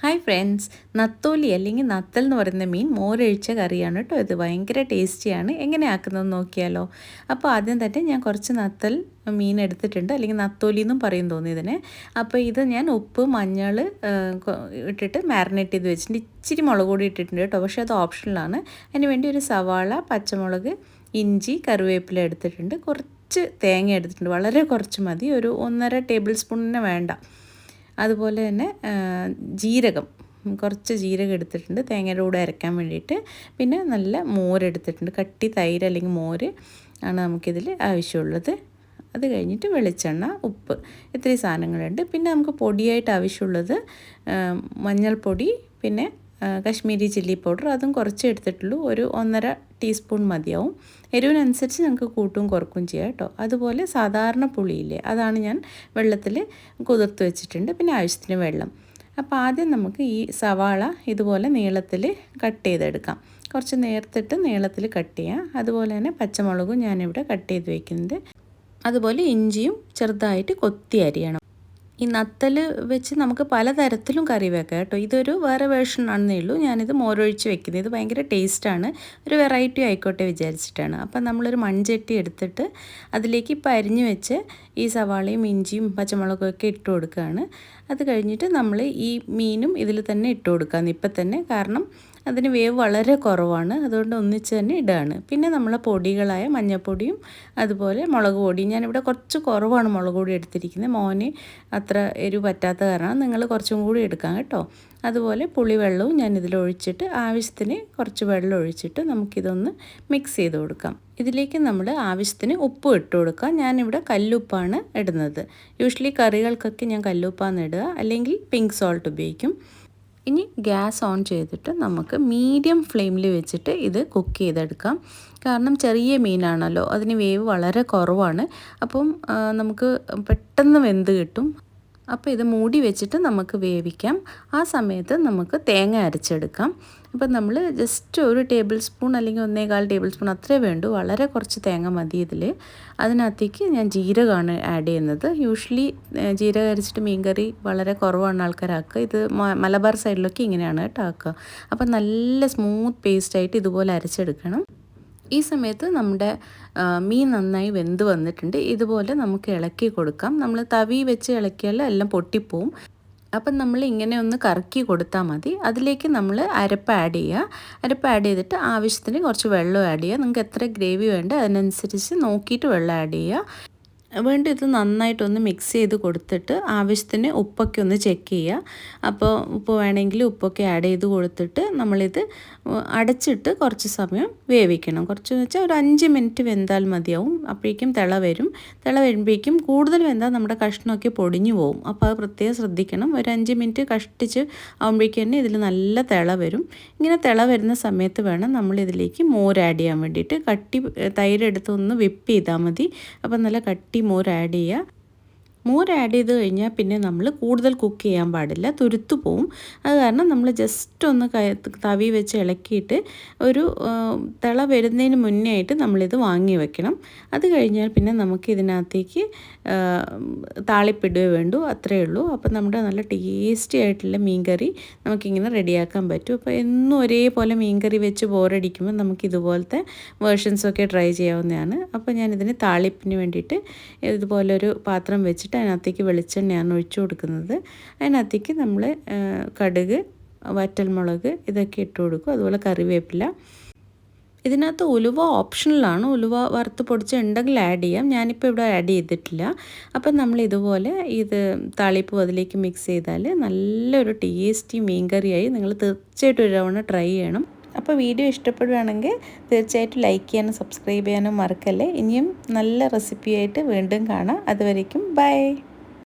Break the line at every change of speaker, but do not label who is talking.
Hi friends, നത്തോലി അല്ലെങ്കിൽ നത്തൽ എന്ന് പറയുന്ന മീൻ മോരൊഴിച്ച കറിയാണ് കേട്ടോ. ഇത് ഭയങ്കര ടേസ്റ്റിയാണ്. എങ്ങനെ ആക്കുന്നതെന്ന് നോക്കിയാലോ. അപ്പോൾ ആദ്യം തന്നെ ഞാൻ കുറച്ച് നത്തൽ മീൻ എടുത്തിട്ടുണ്ട്, അല്ലെങ്കിൽ നത്തോലി എന്നും പറയും തോന്നുന്നു ഇതിനെ. അപ്പോൾ ഇത് ഞാൻ ഉപ്പ് മഞ്ഞൾ ഇട്ടിട്ട് മാരിനേറ്റ് ചെയ്ത് വെച്ചിട്ടുണ്ട്. ഇച്ചിരി മുളക് പൊടി ഇട്ടിട്ടുണ്ട് കേട്ടോ, പക്ഷേ അത് ഓപ്ഷണലാണ്. അതിന് വേണ്ടി ഒരു സവാള, പച്ചമുളക്, ഇഞ്ചി, കറിവേപ്പില എടുത്തിട്ടുണ്ട്. കുറച്ച് തേങ്ങ എടുത്തിട്ടുണ്ട്, വളരെ കുറച്ച് മതി, ഒരു 1.5 ടേബിൾ സ്പൂണിന് വേണ്ട. അതുപോലെ തന്നെ ജീരകം, കുറച്ച് ജീരകം എടുത്തിട്ടുണ്ട് തേങ്ങയുടെ കൂടെ അരയ്ക്കാൻ വേണ്ടിയിട്ട്. പിന്നെ നല്ല മോരെടുത്തിട്ടുണ്ട്, കട്ടി തൈര് അല്ലെങ്കിൽ മോര് ആണ് നമുക്കിതിൽ ആവശ്യമുള്ളത്. അത് കഴിഞ്ഞിട്ട് വെളിച്ചെണ്ണ, ഉപ്പ്, ഇത്രയും സാധനങ്ങളുണ്ട്. പിന്നെ നമുക്ക് പൊടിയായിട്ട് ആവശ്യമുള്ളത് മഞ്ഞൾപ്പൊടി, പിന്നെ കശ്മീരി ചില്ലി പൗഡർ, അതും കുറച്ച് എടുത്തിട്ടുള്ളൂ, ഒരു 1.5 ടീസ്പൂൺ മതിയാവും. എരിവിനനുസരിച്ച് നമുക്ക് കൂട്ടും കുറക്കും ചെയ്യാം കേട്ടോ. അതുപോലെ സാധാരണ പുളിയില്ലേ, അതാണ് ഞാൻ വെള്ളത്തിൽ കുതിർത്ത് വെച്ചിട്ടുണ്ട്. പിന്നെ ആവശ്യത്തിന് വെള്ളം. അപ്പോൾ ആദ്യം നമുക്ക് ഈ സവാള ഇതുപോലെ നീളത്തിൽ കട്ട് ചെയ്തെടുക്കാം. കുറച്ച് നേർത്തിട്ട് നീളത്തിൽ കട്ട് ചെയ്യാം. അതുപോലെ തന്നെ പച്ചമുളകും ഞാനിവിടെ കട്ട് ചെയ്ത് വയ്ക്കുന്നുണ്ട്. അതുപോലെ ഇഞ്ചിയും ചെറുതായിട്ട് കൊത്തി അരിയണം. ഈ നത്തൽ വെച്ച് നമുക്ക് പലതരത്തിലും കറി വെക്കാം കേട്ടോ. ഇതൊരു വേറെ വേർഷൻ ആണെന്നേ ഉള്ളൂ. ഞാനിത് മോരൊഴിച്ച് വെക്കുന്നത്. ഇത് ഭയങ്കര ടേസ്റ്റാണ്, ഒരു വെറൈറ്റി ആയിക്കോട്ടെ വിചാരിച്ചിട്ടാണ്. അപ്പം നമ്മളൊരു മൺചട്ടി എടുത്തിട്ട് അതിലേക്ക് ഇപ്പം അരിഞ്ഞ് വെച്ച് ഈ സവാളയും ഇഞ്ചിയും പച്ചമുളകും ഒക്കെ ഇട്ട് കൊടുക്കുകയാണ്. അത് കഴിഞ്ഞിട്ട് നമ്മൾ ഈ മീനും ഇതിൽ തന്നെ ഇട്ട് കൊടുക്കാമെന്ന് ഇപ്പം തന്നെ, കാരണം അതിന് വേവ് വളരെ കുറവാണ്, അതുകൊണ്ട് ഒന്നിച്ച് തന്നെ ഇടുകയാണ്. പിന്നെ നമ്മളെ പൊടികളായ മഞ്ഞൾപ്പൊടിയും അതുപോലെ മുളക് പൊടിയും, ഞാനിവിടെ കുറച്ച് കുറവാണ് മുളക് പൊടി എടുത്തിരിക്കുന്നത്. മോന് അത്ര എരിവ് പറ്റാത്ത കാരണം നിങ്ങൾ കുറച്ചും കൂടി എടുക്കാം കേട്ടോ. അതുപോലെ പുളിവെള്ളവും ഞാനിതിൽ ഒഴിച്ചിട്ട് ആവശ്യത്തിന് കുറച്ച് വെള്ളം ഒഴിച്ചിട്ട് നമുക്കിതൊന്ന് മിക്സ് ചെയ്ത് കൊടുക്കാം. ഇതിലേക്ക് നമ്മൾ ആവശ്യത്തിന് ഉപ്പ് ഇട്ട് കൊടുക്കാം. ഞാനിവിടെ കല്ലുപ്പാണ് ഇടുന്നത്. യൂഷ്വലി കറികൾക്കൊക്കെ ഞാൻ കല്ലുപ്പാണ് ഇടുക, അല്ലെങ്കിൽ പിങ്ക് സോൾട്ട് ഉപയോഗിക്കും. ഇനി ഗ്യാസ് ഓൺ ചെയ്തിട്ട് നമുക്ക് മീഡിയം ഫ്ലെയിമിൽ വെച്ചിട്ട് ഇത് കുക്ക് ചെയ്തെടുക്കാം. കാരണം ചെറിയ മീനാണല്ലോ, അതിന് വേവ് വളരെ കുറവാണ്. അപ്പം നമുക്ക് പെട്ടെന്ന് വെന്ത് കിട്ടും. അപ്പോൾ ഇത് മൂടി വെച്ചിട്ട് നമുക്ക് വേവിക്കാം. ആ സമയത്ത് നമുക്ക് തേങ്ങ അരച്ചെടുക്കാം. അപ്പോൾ നമ്മൾ ജസ്റ്റ് ഒരു ടേബിൾ സ്പൂൺ അല്ലെങ്കിൽ 1.25 ടേബിൾ സ്പൂൺ അത്രേ വേണ്ടൂ, വളരെ കുറച്ച് തേങ്ങ മതി ഇതിൽ. അതിനകത്തേക്ക് ഞാൻ ജീരകമാണ് ആഡ് ചെയ്യുന്നത്. യൂഷ്വലി ജീരകം അരച്ചിട്ട് മീൻകറി വളരെ കുറവാണ് ആൾക്കാരാക്കുക. ഇത് മലബാർ സൈഡിലൊക്കെ ഇങ്ങനെയാണ് കേട്ടോ ആക്കുക. അപ്പോൾ നല്ല സ്മൂത്ത് പേസ്റ്റായിട്ട് ഇതുപോലെ അരച്ചെടുക്കണം. ഈ സമയത്ത് നമ്മുടെ മീൻ നന്നായി വെന്ത് വന്നിട്ടുണ്ട്. ഇതുപോലെ നമുക്ക് ഇളക്കി കൊടുക്കാം. നമ്മൾ തവി വെച്ച് ഇളക്കിയാൽ എല്ലാം പൊട്ടിപ്പോവും. അപ്പം നമ്മൾ ഇങ്ങനെ ഒന്ന് കറക്കി കൊടുത്താൽ മതി. അതിലേക്ക് നമ്മൾ അരപ്പ് ആഡ് ചെയ്യുക. അരപ്പ് ആഡ് ചെയ്തിട്ട് ആവശ്യത്തിന് കുറച്ച് വെള്ളം ആഡ് ചെയ്യുക. നിങ്ങൾക്ക് എത്ര ഗ്രേവി വേണ്ട അതിനനുസരിച്ച് നോക്കിയിട്ട് വെള്ളം ആഡ് ചെയ്യുക. വീണ്ടും ഇത് നന്നായിട്ടൊന്ന് മിക്സ് ചെയ്ത് കൊടുത്തിട്ട് ആവശ്യത്തിന് ഉപ്പൊക്കെ ഒന്ന് ചെക്ക് ചെയ്യുക. അപ്പോൾ ഉപ്പ് വേണമെങ്കിൽ ഉപ്പൊക്കെ ആഡ് ചെയ്ത് കൊടുത്തിട്ട് നമ്മളിത് അടച്ചിട്ട് കുറച്ച് സമയം വേവിക്കണം. കുറച്ചെന്ന് വെച്ചാൽ ഒരു 5 മിനിറ്റ് വെന്താൽ മതിയാവും. അപ്പോഴേക്കും തിള വരും. തിള വരുമ്പോഴേക്കും കൂടുതൽ വെന്താൽ നമ്മുടെ കഷ്ണമൊക്കെ പൊടിഞ്ഞു പോകും. അപ്പോൾ അത് പ്രത്യേകം ശ്രദ്ധിക്കണം. ഒരു 5 മിനിറ്റ് കഷ്ടിച്ച് ആകുമ്പോഴേക്കും തന്നെ ഇതിൽ നല്ല തിള വരും. ഇങ്ങനെ തിള വരുന്ന സമയത്ത് വേണം നമ്മളിതിലേക്ക് മോര് ആഡ് ചെയ്യാൻ വേണ്ടിയിട്ട്. കട്ടി തൈര് എടുത്ത് ഒന്ന് വിപ്പ് ചെയ്താൽ മതി. അപ്പോൾ നല്ല കട്ടി മോര് ആഡ് ചെയ്യുക. മോര് ആഡ് ചെയ്ത് കഴിഞ്ഞാൽ പിന്നെ നമ്മൾ കൂടുതൽ കുക്ക് ചെയ്യാൻ പാടില്ല, തുരുത്തു പോവും. അത് കാരണം നമ്മൾ ജസ്റ്റ് ഒന്ന് തവി വെച്ച് ഇളക്കിയിട്ട് ഒരു തിള വരുന്നതിന് മുന്നേ ആയിട്ട് നമ്മളിത് വാങ്ങി വെക്കണം. അത് കഴിഞ്ഞാൽ പിന്നെ നമുക്ക് ഇതിനകത്തേക്ക് താളിപ്പിടുകയേ വേണ്ടൂ, അത്രയേ ഉള്ളൂ. അപ്പോൾ നമ്മുടെ നല്ല ടേസ്റ്റി ആയിട്ടുള്ള മീൻകറി നമുക്കിങ്ങനെ റെഡിയാക്കാൻ പറ്റും. അപ്പോൾ എന്നും ഒരേപോലെ മീൻകറി വെച്ച് ബോറടിക്കുമ്പോൾ നമുക്ക് ഇതുപോലത്തെ വേർഷൻസൊക്കെ ട്രൈ ചെയ്യാവുന്നതാണ്. അപ്പോൾ ഞാനിതിന് താളിപ്പിന് വേണ്ടിയിട്ട് ഇതുപോലൊരു പാത്രം വെച്ചിട്ട് അതിനകത്തേക്ക് വെളിച്ചെണ്ണയാണ് ഒഴിച്ചു കൊടുക്കുന്നത്. അതിനകത്തേക്ക് നമ്മൾ കടുക്, വറ്റൽമുളക് ഇതൊക്കെ ഇട്ട് കൊടുക്കും. അതുപോലെ കറിവേപ്പില. ഇതിനകത്ത് ഉലുവ ഓപ്ഷണലാണ്. ഉലുവ വറുത്ത് പൊടിച്ചുണ്ടെങ്കിൽ ആഡ് ചെയ്യാം. ഞാനിപ്പോൾ ഇവിടെ ആഡ് ചെയ്തിട്ടില്ല. അപ്പം നമ്മൾ ഇതുപോലെ ഇത് താളിപ്പ് അതിലേക്ക് മിക്സ് ചെയ്താൽ നല്ലൊരു ടേസ്റ്റി മീൻകറിയായി. നിങ്ങൾ തീർച്ചയായിട്ടും ഒരു തവണ ട്രൈ ചെയ്യണം. അപ്പോൾ വീഡിയോ ഇഷ്ടപ്പെടുകയാണെങ്കിൽ തീർച്ചയായിട്ടും ലൈക്ക് ചെയ്യാനും സബ്സ്ക്രൈബ് ചെയ്യാനും മറക്കല്ലേ. ഇനിയും നല്ല റെസിപ്പിയായിട്ട് വീണ്ടും കാണാം. അതുവരേക്കും ബൈ.